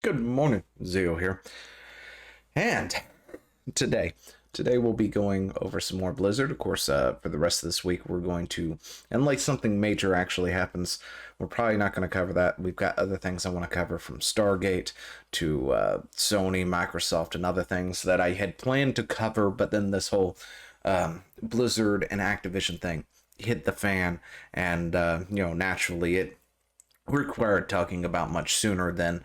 Good morning, Zio here. And today we'll be going over some more Blizzard. Of course, for the rest of this week, we're going to, unless something major actually happens, we're probably not going to cover that. We've got other things I want to cover, from Stargate to Sony, Microsoft, and other things that I had planned to cover, but then this whole Blizzard and Activision thing hit the fan, and naturally it required talking about much sooner than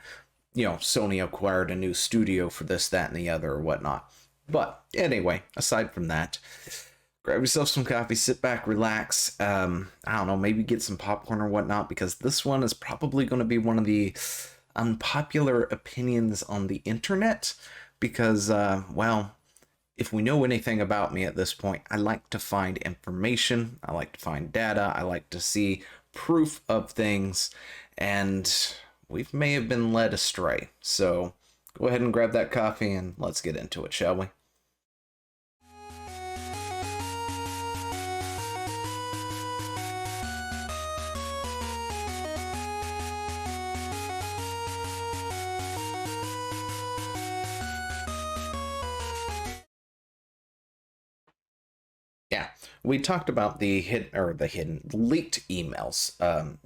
Sony acquired a new studio for this, that, and the other, or whatnot. But anyway, aside from that, grab yourself some coffee, sit back, relax. I don't know, maybe get some popcorn or whatnot, because this one is probably going to be one of the unpopular opinions on the internet. Because, if we know anything about me at this point, I like to find information, I like to find data, I like to see proof of things, and we may have been led astray. So go ahead and grab that coffee and let's get into it, shall we? Yeah, we talked about the leaked emails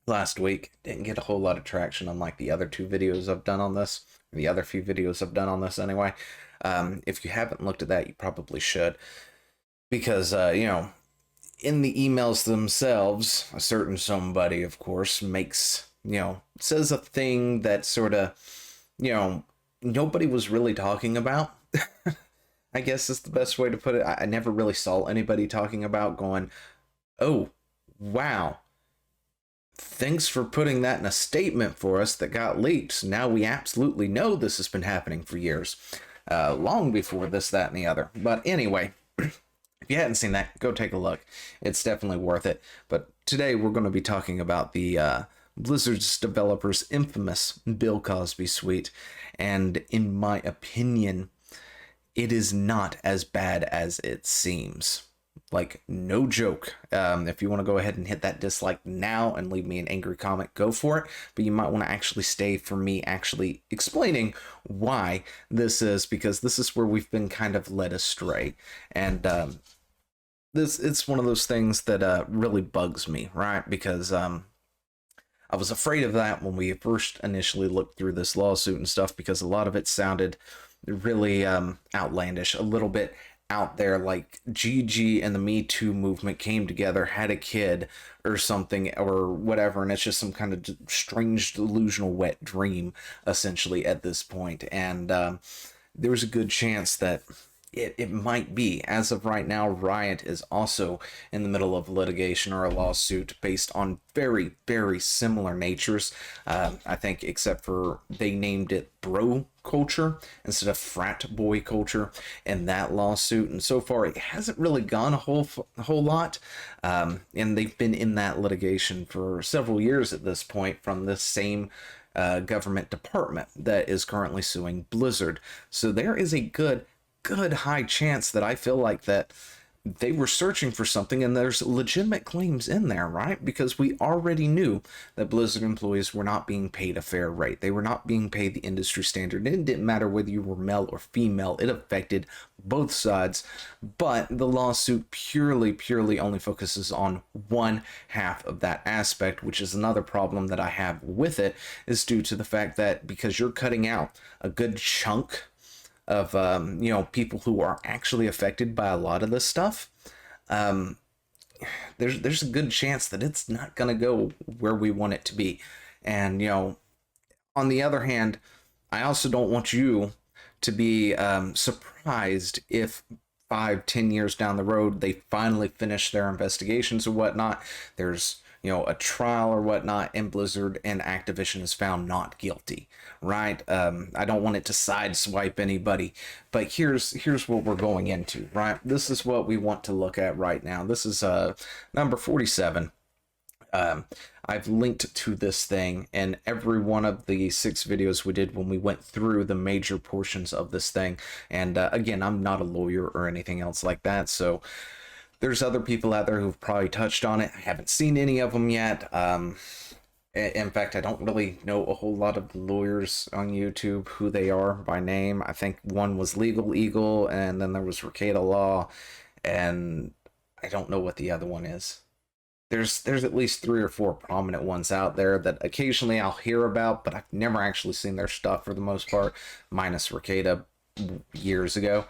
last week. Didn't get a whole lot of traction, unlike the other two videos I've done on this, the other few videos I've done on this anyway. If you haven't looked at that, you probably should, because in the emails themselves, a certain somebody, of course, says a thing that sort of nobody was really talking about. I guess is the best way to put it. I never really saw anybody talking about going, oh, wow, thanks for putting that in a statement for us that got leaked. So now we absolutely know this has been happening for years, long before this, that, and the other. But anyway, if you hadn't seen that, go take a look. It's definitely worth it. But today we're going to be talking about the Blizzard's developers' infamous Bill Cosby Suite. And in my opinion, it is not as bad as it seems. Like, no joke. If you want to go ahead and hit that dislike now and leave me an angry comment, go for it. But you might want to actually stay for me actually explaining why this is, because this is where we've been kind of led astray. And it's one of those things that really bugs me, right? Because I was afraid of that when we first initially looked through this lawsuit and stuff, because a lot of it sounded really outlandish, a little bit out there, like Gigi and the Me Too movement came together, had a kid or something or whatever, and it's just some kind of strange delusional wet dream essentially at this point. And there was a good chance that it might be. As of right now, Riot is also in the middle of litigation or a lawsuit based on very, very similar natures. I think, except for they named it bro culture instead of frat boy culture in that lawsuit. And so far, it hasn't really gone a whole lot. And they've been in that litigation for several years at this point, from this same government department that is currently suing Blizzard. So there is a good high chance that I feel like that they were searching for something, and there's legitimate claims in there, right? Because we already knew that Blizzard employees were not being paid a fair rate. They were not being paid the industry standard. It didn't matter whether you were male or female. It affected both sides. But the lawsuit purely only focuses on one half of that aspect, which is another problem that I have with it, is due to the fact that because you're cutting out a good chunk of people who are actually affected by a lot of this stuff, there's a good chance that it's not gonna go where we want it to be. And on the other hand, I also don't want you to be surprised if 5-10 years down the road they finally finish their investigations or whatnot. There's a trial or whatnot, and Blizzard and Activision is found not guilty, right? I don't want it to sideswipe anybody, but here's what we're going into, right? This is what we want to look at right now. This is number 47. I've linked to this thing in every one of the 6 videos we did when we went through the major portions of this thing. And again, I'm not a lawyer or anything else like that, so there's other people out there who've probably touched on it. I haven't seen any of them yet. In fact, I don't really know a whole lot of lawyers on YouTube, who they are by name. I think one was Legal Eagle, and then there was Ricada Law, and I don't know what the other one is. There's at least 3 or 4 prominent ones out there that occasionally I'll hear about, but I've never actually seen their stuff for the most part, minus Ricada years ago.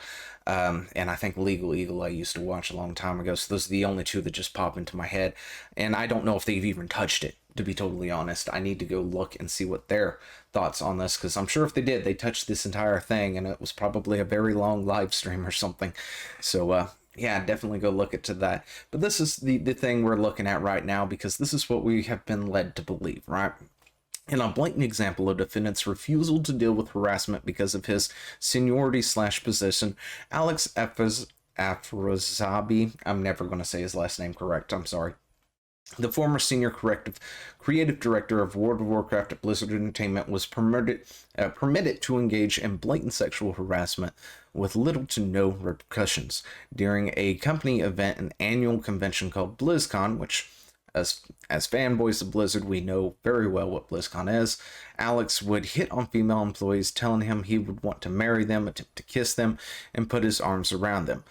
And I think Legal Eagle I used to watch a long time ago. So those are the only two that just pop into my head. And I don't know if they've even touched it, to be totally honest. I need to go look and see what their thoughts on this, because I'm sure if they did, they touched this entire thing, and it was probably a very long live stream or something. So, yeah, definitely go look into that. But this is the thing we're looking at right now, because this is what we have been led to believe, right? In a blatant example of defendant's refusal to deal with harassment because of his seniority / position, Alex Afrozabi, I'm never going to say his last name correct, I'm sorry, the former senior creative director of World of Warcraft at Blizzard Entertainment, was permitted to engage in blatant sexual harassment with little to no repercussions during a company event, an annual convention called BlizzCon, which, as fanboys of Blizzard, we know very well what BlizzCon is. Alex would hit on female employees, telling him he would want to marry them, attempt to kiss them, and put his arms around them.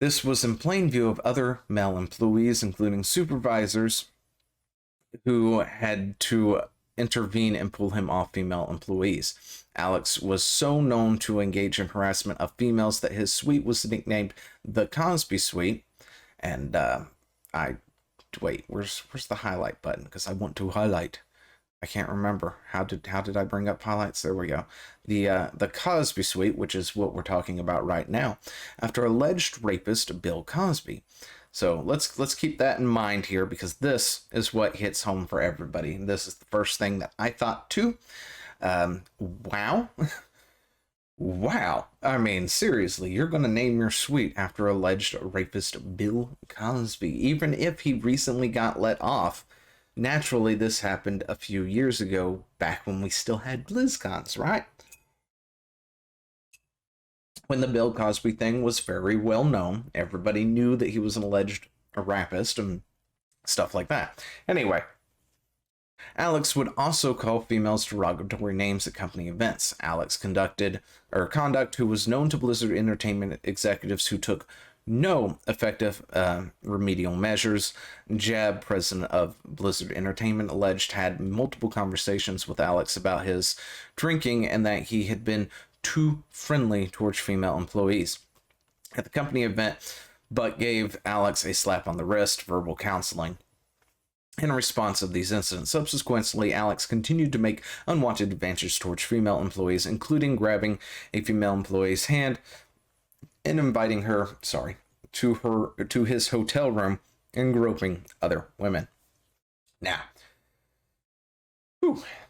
This was in plain view of other male employees, including supervisors, who had to intervene and pull him off female employees. Alex was so known to engage in harassment of females that his suite was nicknamed the Cosby Suite. And wait, where's the highlight button? Because I want to highlight. I can't remember. How did I bring up highlights? There we go. The Cosby Suite, which is what we're talking about right now, after alleged rapist Bill Cosby. So let's keep that in mind here, because this is what hits home for everybody. This is the first thing that I thought too. Wow. Wow. I mean, seriously, you're going to name your suite after alleged rapist Bill Cosby, even if he recently got let off. Naturally, this happened a few years ago, back when we still had BlizzCons, right? When the Bill Cosby thing was very well known, everybody knew that he was an alleged rapist and stuff like that. Anyway, Alex would also call females derogatory names at company events. Alex conduct who was known to Blizzard Entertainment executives who took no effective remedial measures. Jeb, president of Blizzard Entertainment, alleged had multiple conversations with Alex about his drinking and that he had been too friendly towards female employees. At the company event, Buck gave Alex a slap on the wrist, verbal counseling. In response to these incidents, subsequently, Alex continued to make unwanted advances towards female employees, including grabbing a female employee's hand and inviting her, to his hotel room and groping other women. Now,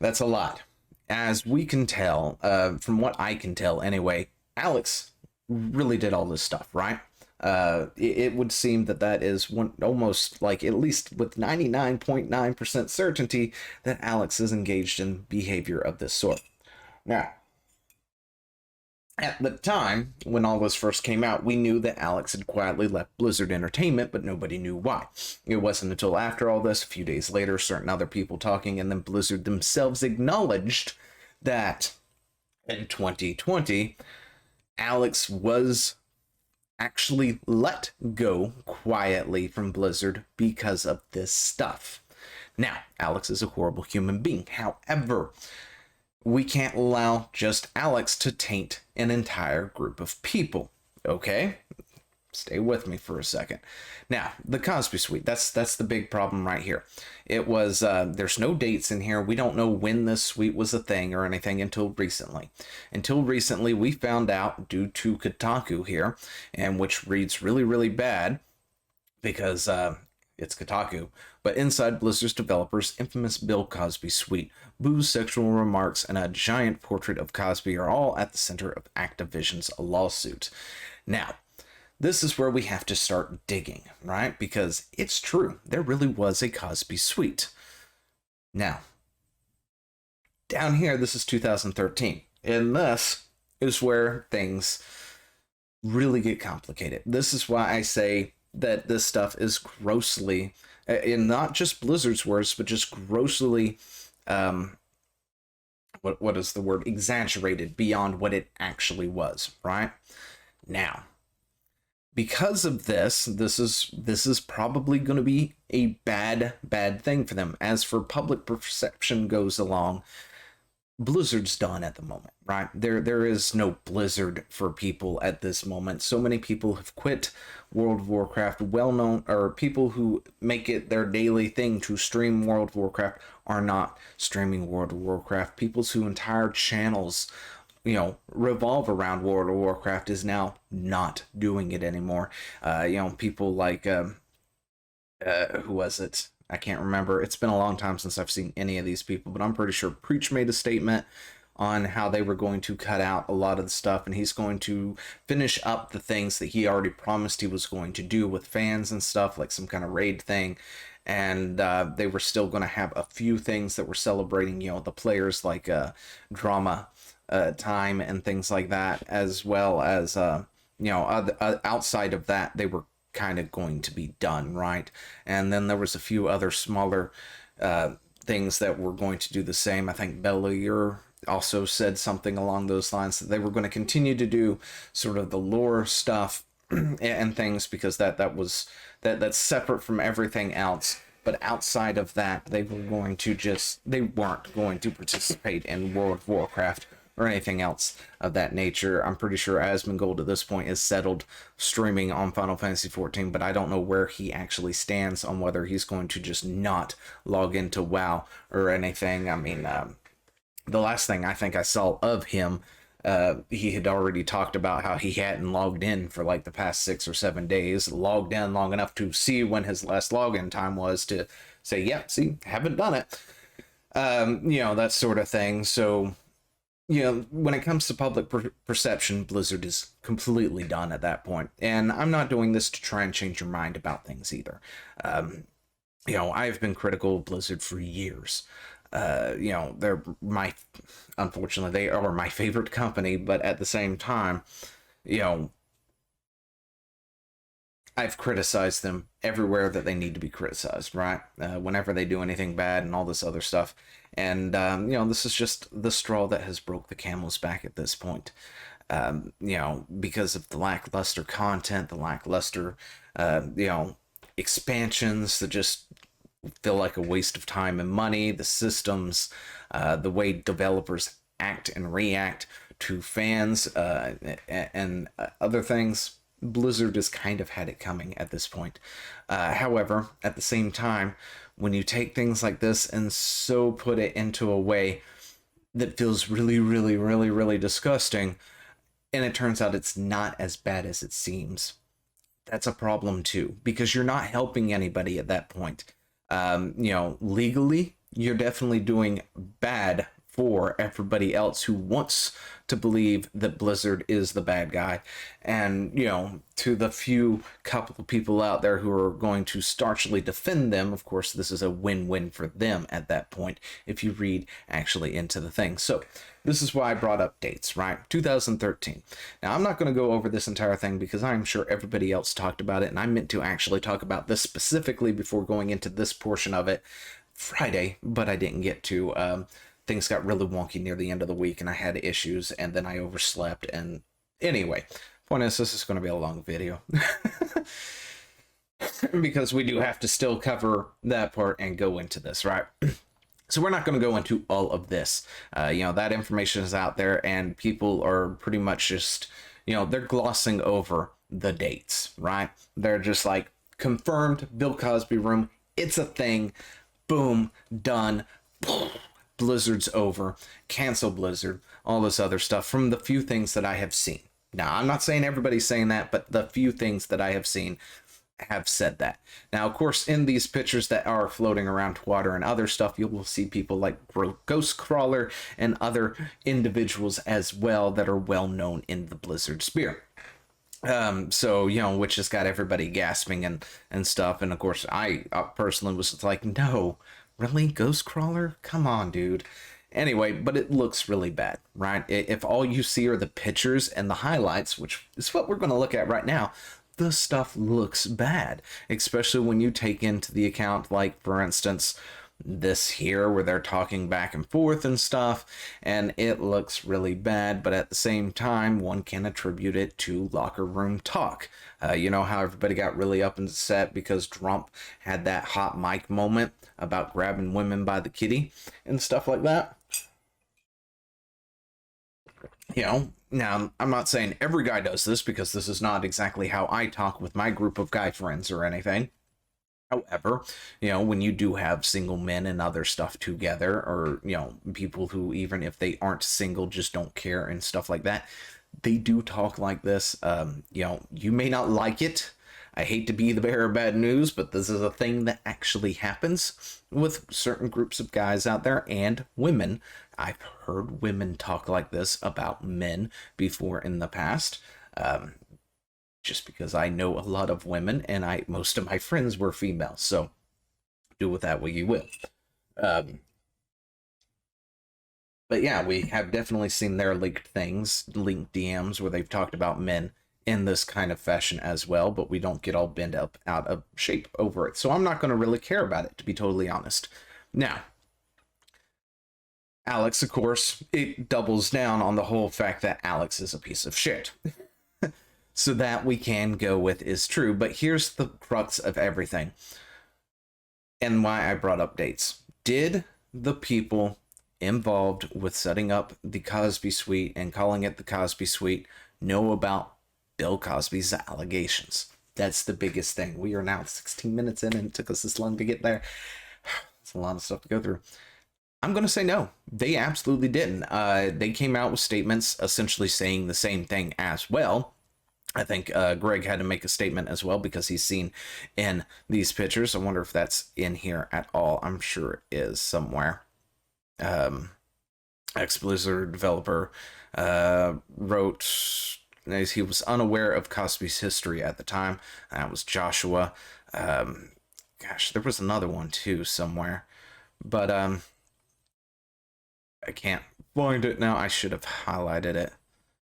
that's a lot. As we can tell, from what I can tell anyway, Alex really did all this stuff, right? It would seem that is almost like, at least with 99.9% certainty, that Alex is engaged in behavior of this sort. Now, at the time, when all this first came out, we knew that Alex had quietly left Blizzard Entertainment, but nobody knew why. It wasn't until after all this, a few days later, certain other people talking, and then Blizzard themselves acknowledged that in 2020, Alex was actually let go quietly from Blizzard because of this stuff. Now, Alex is a horrible human being. However, we can't allow just Alex to taint an entire group of people, okay? Stay with me for a second. Now, the Cosby Suite, that's the big problem right here. It was, there's no dates in here. We don't know when this suite was a thing or anything until recently. Until recently, we found out, due to Kotaku here, and which reads really, really bad, because it's Kotaku, but inside Blizzard's developers' infamous Bill Cosby Suite, booze, sexual remarks, and a giant portrait of Cosby are all at the center of Activision's lawsuit. Now, this is where we have to start digging, right? Because it's true, there really was a Cosby Suite. Now, down here, this is 2013, and this is where things really get complicated. This is why I say that this stuff is grossly In not just Blizzard's words, but just grossly, um, what is the word? Exaggerated beyond what it actually was, right? Now, because of this is probably going to be a bad thing for them. As for public perception goes along, Blizzard's done at the moment, right? There is no Blizzard for people at this moment. So many people have quit World of Warcraft. Well known, or people who make it their daily thing to stream World of Warcraft are not streaming World of Warcraft. People's who entire channels, revolve around World of Warcraft is now not doing it anymore. People like who was it? I can't remember. It's been a long time since I've seen any of these people, but I'm pretty sure Preach made a statement on how they were going to cut out a lot of the stuff, and he's going to finish up the things that he already promised he was going to do with fans and stuff, like some kind of raid thing. And they were still going to have a few things that were celebrating, the players, like drama time and things like that, as well as outside of that, they were kind of going to be done, right? And then there was a few other smaller things that were going to do the same. I think Bellier also said something along those lines, that they were going to continue to do sort of the lore stuff and things, because that's separate from everything else. But outside of that, they weren't going to participate in World of Warcraft or anything else of that nature. I'm pretty sure Asmongold at this point is settled streaming on Final Fantasy XIV, but I don't know where he actually stands on whether he's going to just not log into WoW or anything. I mean, the last thing I think I saw of him, he had already talked about how he hadn't logged in for like the past 6 or 7 days, logged in long enough to see when his last login time was to say, yep, see, haven't done it. That sort of thing. So, when it comes to public perception, Blizzard is completely done at that point. And I'm not doing this to try and change your mind about things either. I've been critical of Blizzard for years. Unfortunately, they are my favorite company, but at the same time, I've criticized them everywhere that they need to be criticized, right? Whenever they do anything bad and all this other stuff. And, this is just the straw that has broke the camel's back at this point. Because of the lackluster content, the lackluster, expansions that just feel like a waste of time and money, the systems, the way developers act and react to fans, and other things. Blizzard has kind of had it coming at this point. However, at the same time, when you take things like this and so put it into a way that feels really, really, really, really disgusting, and it turns out it's not as bad as it seems, that's a problem too, because you're not helping anybody at that point. Legally, you're definitely doing bad for everybody else who wants to believe that Blizzard is the bad guy. And, to the few couple of people out there who are going to staunchly defend them, of course, this is a win-win for them at that point, if you read actually into the thing. So this is why I brought up dates, right? 2013. Now, I'm not going to go over this entire thing because I'm sure everybody else talked about it, and I meant to actually talk about this specifically before going into this portion of it Friday, but I didn't get to. Things got really wonky near the end of the week, and I had issues, and then I overslept. And anyway, point is, this is going to be a long video because we do have to still cover that part and go into this, right? So we're not going to go into all of this. That information is out there, and people are pretty much just, they're glossing over the dates, right? They're just like, confirmed, Bill Cosby room, it's a thing, boom, done, Blizzard's over, cancel Blizzard, all this other stuff from the few things that I have seen. Now, I'm not saying everybody's saying that, but the few things that I have seen have said that. Now, of course, in these pictures that are floating around Twitter and other stuff, you will see people like Ghostcrawler and other individuals as well that are well known in the Blizzard sphere. Which has got everybody gasping and stuff. And of course, I personally was like, no, really? Ghostcrawler? Come on, dude. Anyway, but it looks really bad, right? If all you see are the pictures and the highlights, which is what we're going to look at right now, the stuff looks bad, especially when you take into the account, like, for instance, this here where they're talking back and forth and stuff, and it looks really bad, but at the same time, one can attribute it to locker room talk. You know how everybody got really upset because Trump had that hot mic moment about grabbing women by the kitty and stuff like that? You know, now I'm not saying every guy does this, because this is not exactly how I talk with my group of guy friends or anything. However, you know, when you do have single men and other stuff together, or, you know, people who, even if they aren't single, just don't care and stuff like that, they do talk like this. You know, you may not like it. I hate to be the bearer of bad news, but this is a thing that actually happens with certain groups of guys out there and women. I've heard women talk like this about men before in the past. Just because I know a lot of women, and most of my friends were female, so do with that what you will. Um, but yeah, we have definitely seen their leaked things, linked DMs where they've talked about men in this kind of fashion as well, but we don't get all bent up out of shape over it. So I'm not going to really care about it, to be totally honest. Now, Alex, of course, it doubles down on the whole fact that Alex is a piece of shit. So that we can go with is true. But here's the crux of everything, and why I brought up dates. Did the people involved with setting up the Cosby Suite and calling it the Cosby Suite know about Bill Cosby's allegations? That's the biggest thing. We are now 16 minutes in, and it took us this long to get there. It's a lot of stuff to go through. I'm going to say no. They absolutely didn't. They came out with statements essentially saying the same thing as well. I think Greg had to make a statement as well, because he's seen in these pictures. I wonder if that's in here at all. I'm sure it is somewhere. Ex-Blizzard developer wrote he was unaware of Cosby's history at the time. That was Joshua. Gosh, there was another one too somewhere, but I can't find it now. I should have highlighted it.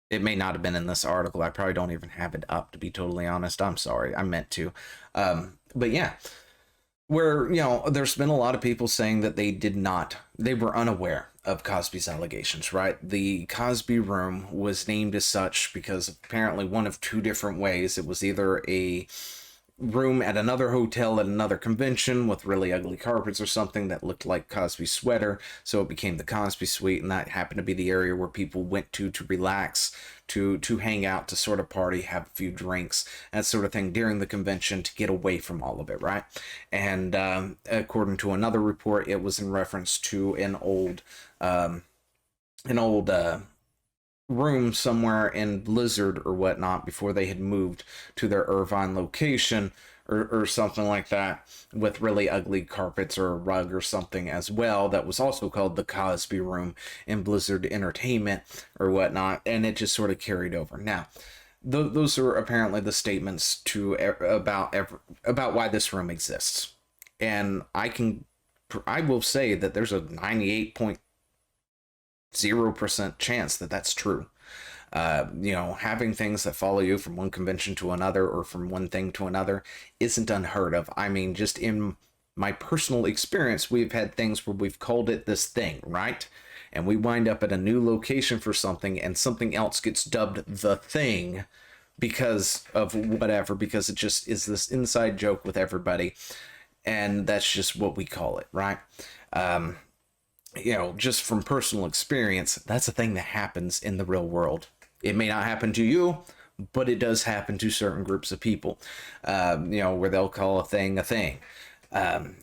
It may not have been in this article. I probably don't even have it up, to be totally honest. I'm sorry. I meant to. But yeah, where, you know, there's been a lot of people saying that they were unaware of Cosby's allegations, right? The Cosby Room was named as such because apparently one of two different ways. It was either a room at another hotel at another convention with really ugly carpets or something that looked like Cosby's sweater, so it became the Cosby Suite, and that happened to be the area where people went to relax, to hang out, to sort of party, have a few drinks, that sort of thing during the convention, to get away from all of it, right? And according to another report, it was in reference to an old room somewhere in Blizzard or whatnot before they had moved to their Irvine location, or something like that, with really ugly carpets or a rug or something as well, that was also called the Cosby Room in Blizzard Entertainment or whatnot, and it just sort of carried over. Now, those are apparently the statements about why this room exists, and I will say that there's a 98.0% chance that that's true. You know, having things that follow you from one convention to another, or from one thing to another, isn't unheard of. I mean, just in my personal experience, we've had things where we've called it this thing, right? And we wind up at a new location for something, and something else gets dubbed the thing because of whatever, because it just is this inside joke with everybody, and that's just what we call it, right? You know, just from personal experience, that's a thing that happens in the real world. It may not happen to you, but it does happen to certain groups of people, you know, where they'll call a thing a thing.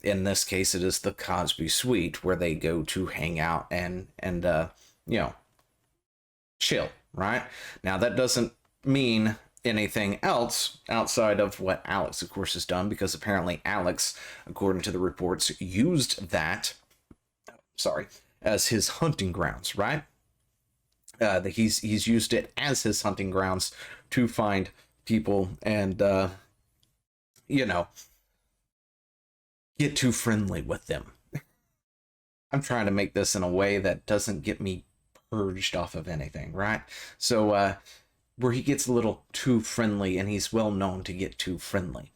In this case, it is the Cosby Suite, where they go to hang out and you know, chill, right? Now, that doesn't mean anything else outside of what Alex, of course, has done, because apparently Alex, according to the reports, used that, as his hunting grounds, right? He's used it as his hunting grounds to find people and you know, get too friendly with them. I'm trying to make this in a way that doesn't get me purged off of anything, right? So where he gets a little too friendly, and he's well known to get too friendly.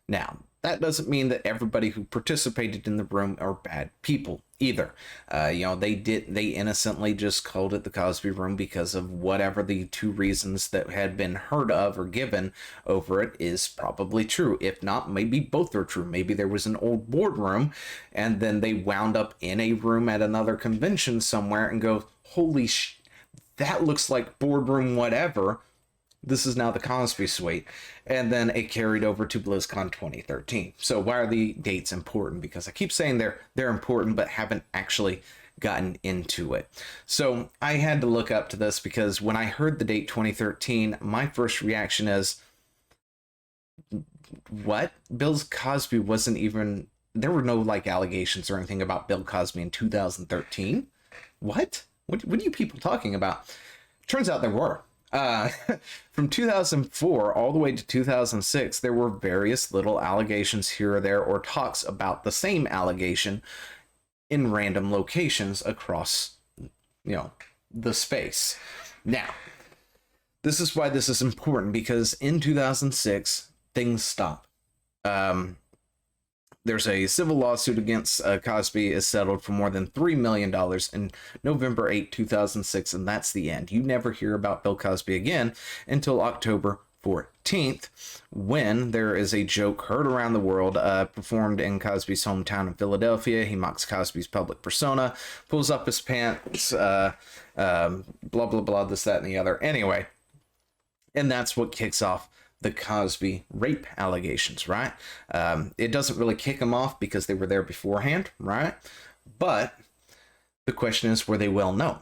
Now, that doesn't mean that everybody who participated in the room are bad people either. They innocently just called it the Cosby Room because of whatever the two reasons that had been heard of or given over it is probably true. If not, maybe both are true. Maybe there was an old boardroom and then they wound up in a room at another convention somewhere and go, holy that looks like boardroom whatever. This is now the Cosby Suite. And then it carried over to BlizzCon 2013. So why are the dates important? Because I keep saying they're important, but haven't actually gotten into it. So I had to look up to this because when I heard the date 2013, my first reaction is, what? Bill Cosby wasn't even... There were no, like, allegations or anything about Bill Cosby in 2013. What? What are you people talking about? Turns out there were. From 2004 all the way to 2006, there were various little allegations here or there, or talks about the same allegation in random locations across, the space. Now, this is why this is important, because in 2006, things stop. There's a civil lawsuit against Cosby is settled for more than $3 million in November 8, 2006, and that's the end. You never hear about Bill Cosby again until October 14th, when there is a joke heard around the world, performed in Cosby's hometown in Philadelphia. He mocks Cosby's public persona, pulls up his pants, blah, blah, blah, this, that, and the other. Anyway, and that's what kicks off the Cosby rape allegations, right? It doesn't really kick them off because they were there beforehand, right? But the question is, were they well known?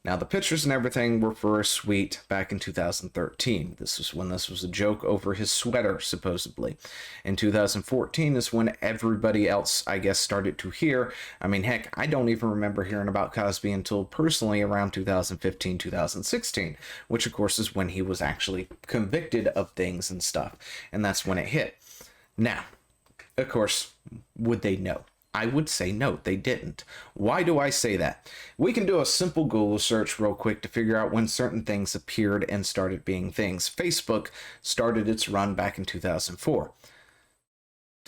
Now, the pictures and everything were for a suite back in 2013. This was when this was a joke over his sweater, supposedly. In 2014 is when everybody else, I guess, started to hear. I mean, heck, I don't even remember hearing about Cosby until personally around 2015, 2016, which, of course, is when he was actually convicted of things and stuff. And that's when it hit. Now, of course, would they know? I would say no, they didn't. Why do I say that? We can do a simple Google search real quick to figure out when certain things appeared and started being things. Facebook started its run back in 2004.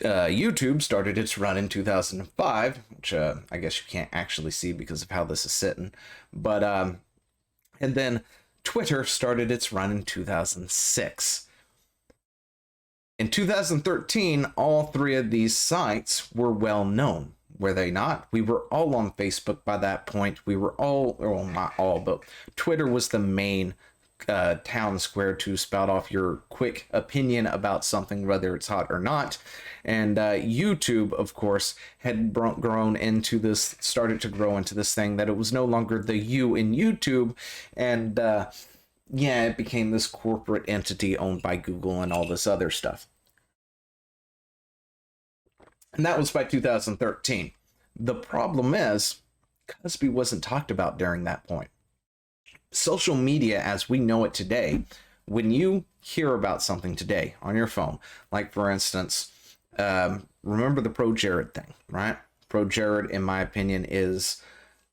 YouTube started its run in 2005, which I guess you can't actually see because of how this is sitting. But, and then Twitter started its run in 2006. In 2013, all three of these sites were well known, were they not? We were all on Facebook by that point. We were all, well, not all, but Twitter was the main town square to spout off your quick opinion about something, whether it's hot or not. And YouTube, of course, had grown into this, started to grow into this thing that it was no longer the you in YouTube, and it became this corporate entity owned by Google and all this other stuff. And that was by 2013. The problem is, Cosby wasn't talked about during that point. Social media as we know it today, when you hear about something today on your phone, like for instance, remember the Pro Jared thing, right? Pro Jared, in my opinion, is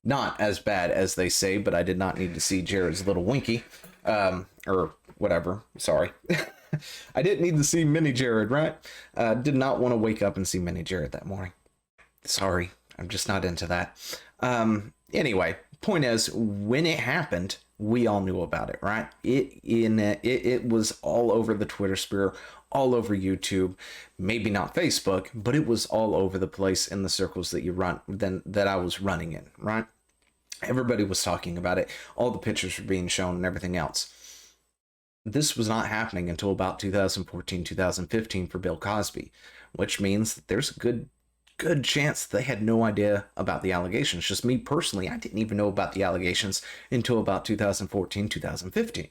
not as bad as they say, but I did not need to see Jared's little winky, or whatever, sorry. I didn't need to see Mini Jared, right? Did not want to wake up and see Mini Jared that morning. Sorry, I'm just not into that. Anyway, point is, when it happened, we all knew about it, right? It was all over the Twitter sphere, all over YouTube, maybe not Facebook, but it was all over the place in the circles that I was running in, right? Everybody was talking about it. All the pictures were being shown and everything else. This was not happening until about 2014, 2015 for Bill Cosby, which means that there's a good chance they had no idea about the allegations. Just me personally, I didn't even know about the allegations until about 2014, 2015.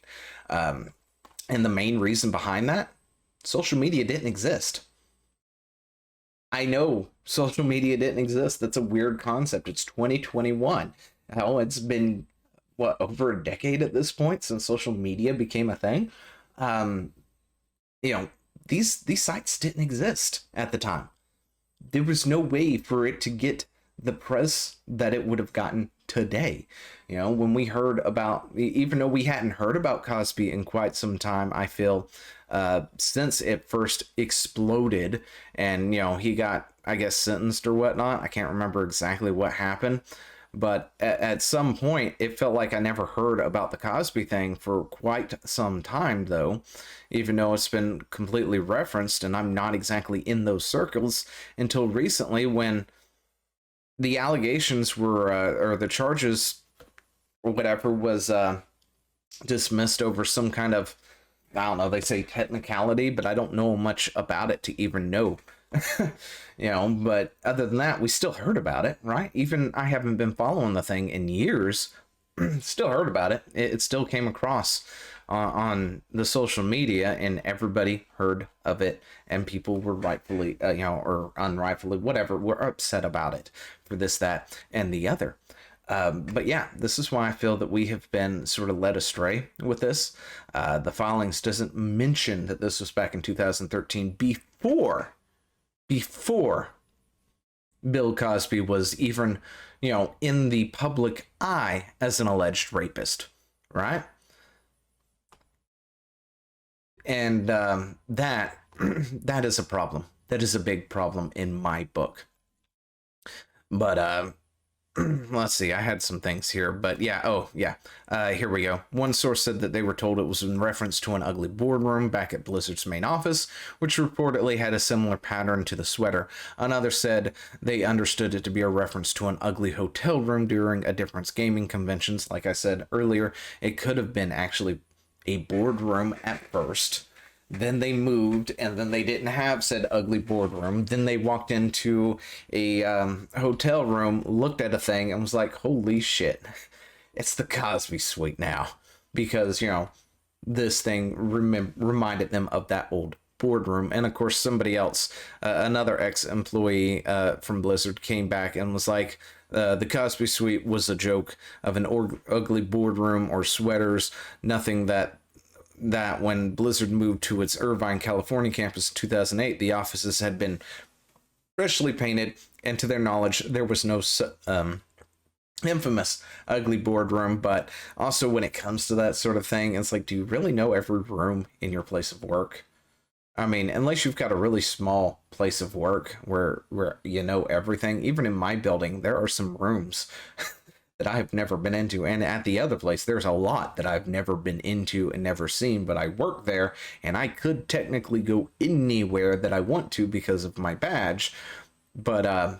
And the main reason behind that, social media didn't exist. I know social media didn't exist. That's a weird concept. It's 2021. Hell, it's been over a decade at this point since social media became a thing. These sites didn't exist at the time. There was no way for it to get the press that it would have gotten today. You know, when we heard about, even though we hadn't heard about Cosby in quite some time, I feel, since it first exploded and, you know, he got, I guess, sentenced or whatnot. I can't remember exactly what happened. But at some point, it felt like I never heard about the Cosby thing for quite some time, though, even though it's been completely referenced, and I'm not exactly in those circles until recently when the allegations were, or the charges or whatever was dismissed over some kind of, I don't know, they say technicality, but I don't know much about it to even know. You know, but other than that, we still heard about it, right? Even I haven't been following the thing in years, still heard about it. It still came across on the social media, and everybody heard of it, and people were rightfully, you know, or unrightfully, whatever, were upset about it for this, that, and the other. But yeah, this is why I feel that we have been sort of led astray with this. The filings doesn't mention that this was back in 2013, before Bill Cosby was even, you know, in the public eye as an alleged rapist, right? And that that is a problem. That is a big problem in my book. But let's see, I had some things here, but yeah, here we go. One source said that they were told it was in reference to an ugly boardroom back at Blizzard's main office, which reportedly had a similar pattern to the sweater. Another said they understood it to be a reference to an ugly hotel room during a different gaming conventions. Like I said earlier, it could have been actually a boardroom at first. Then they moved, and then they didn't have said ugly boardroom. Then they walked into a hotel room, looked at a thing, and was like, holy shit, it's the Cosby Suite now. Because, you know, this thing reminded them of that old boardroom. And of course, somebody else, another ex-employee from Blizzard, came back and was like, the Cosby Suite was a joke of an ugly boardroom or sweaters, nothing that when Blizzard moved to its Irvine, California campus in 2008, the offices had been freshly painted, and to their knowledge, there was no infamous ugly boardroom. But also, when it comes to that sort of thing, it's like, do you really know every room in your place of work? I mean, unless you've got a really small place of work where you know everything. Even in my building, there are some rooms that I've never been into, and at the other place there's a lot that I've never been into and never seen, but I work there and I could technically go anywhere that I want to because of my badge. But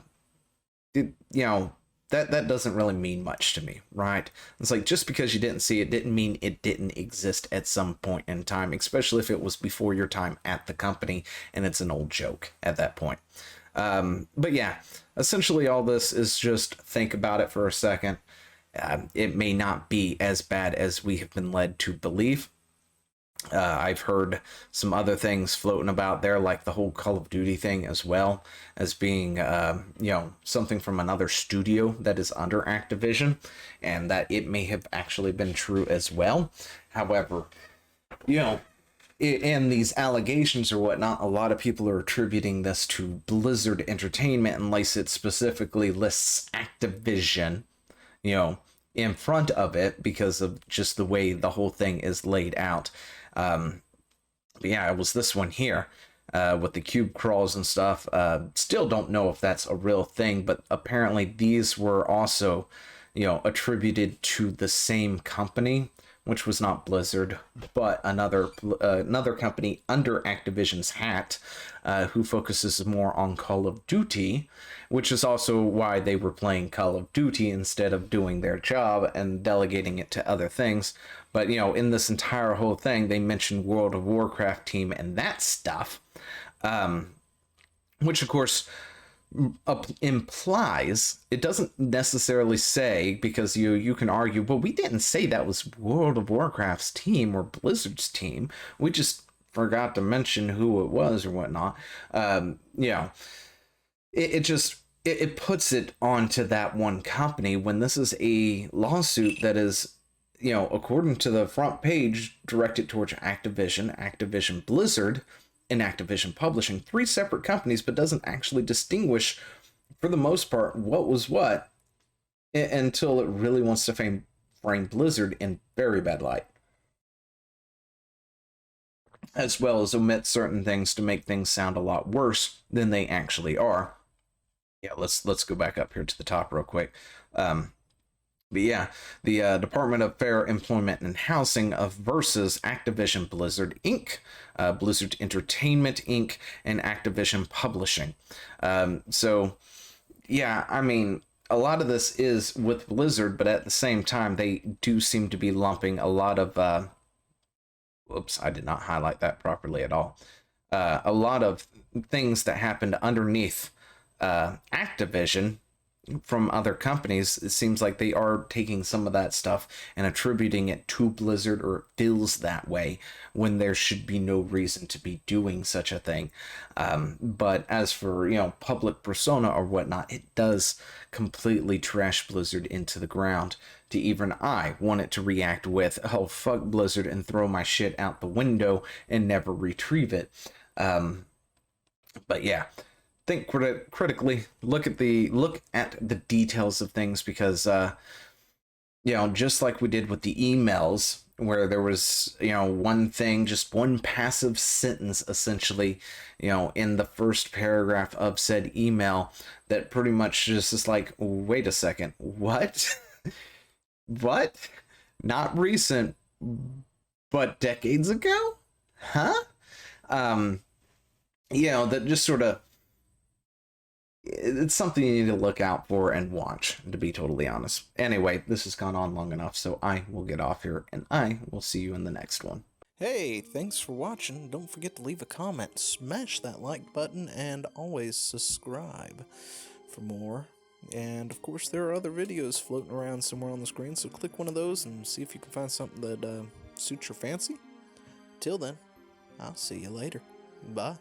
you know, that doesn't really mean much to me, right? It's like, just because you didn't see it didn't mean it didn't exist at some point in time, especially if it was before your time at the company and it's an old joke at that point. But yeah, essentially all this is just think about it for a second. It may not be as bad as we have been led to believe. I've heard some other things floating about there, like the whole Call of Duty thing, as well as being, you know, something from another studio that is under Activision, and that it may have actually been true as well. However, you know, in these allegations or whatnot, a lot of people are attributing this to Blizzard Entertainment, unless it specifically lists Activision, you know, in front of it, because of just the way the whole thing is laid out. But yeah, it was this one here, with the cube crawls and stuff. Still don't know if that's a real thing, but apparently these were also, you know, attributed to the same company, which was not Blizzard, but another company under Activision's hat, who focuses more on Call of Duty, which is also why they were playing Call of Duty instead of doing their job and delegating it to other things. But, you know, in this entire whole thing, they mentioned World of Warcraft team and that stuff, which, of course, implies, it doesn't necessarily say, because you can argue, well, we didn't say that was World of Warcraft's team or Blizzard's team, we just forgot to mention who it was or whatnot. You know, it puts it onto that one company, when this is a lawsuit that is, you know, according to the front page, directed towards Activision Blizzard, and Activision Publishing, three separate companies, but doesn't actually distinguish, for the most part, what was what until it really wants to frame Blizzard in very bad light, as well as omit certain things to make things sound a lot worse than they actually are. Yeah, let's go back up here to the top real quick. But yeah, the Department of Fair Employment and Housing of versus Activision Blizzard Inc., Blizzard Entertainment Inc., and Activision Publishing. So yeah, I mean, a lot of this is with Blizzard, but at the same time, they do seem to be lumping a lot of. Whoops, I did not highlight that properly at all. A lot of things that happened underneath Activision from other companies. It seems like they are taking some of that stuff and attributing it to Blizzard, or it feels that way, when there should be no reason to be doing such a thing. But as for, public persona or whatnot, it does completely trash Blizzard into the ground. To even I want it to react with, oh, fuck Blizzard, and throw my shit out the window and never retrieve it. But yeah, think critically, look at the details of things, because just like we did with the emails, where there was one thing, just one passive sentence essentially, in the first paragraph of said email, that pretty much just is like, wait a second, what? What? Not recent, but decades ago? Huh? That just sort of, it's something you need to look out for and watch, to be totally honest. Anyway, this has gone on long enough, so I will get off here, and I will see you in the next one. Hey, thanks for watching. Don't forget to leave a comment, smash that like button, and always subscribe for more. And of course, there are other videos floating around somewhere on the screen, so click one of those and see if you can find something that suits your fancy. Till then, I'll see you later. Bye.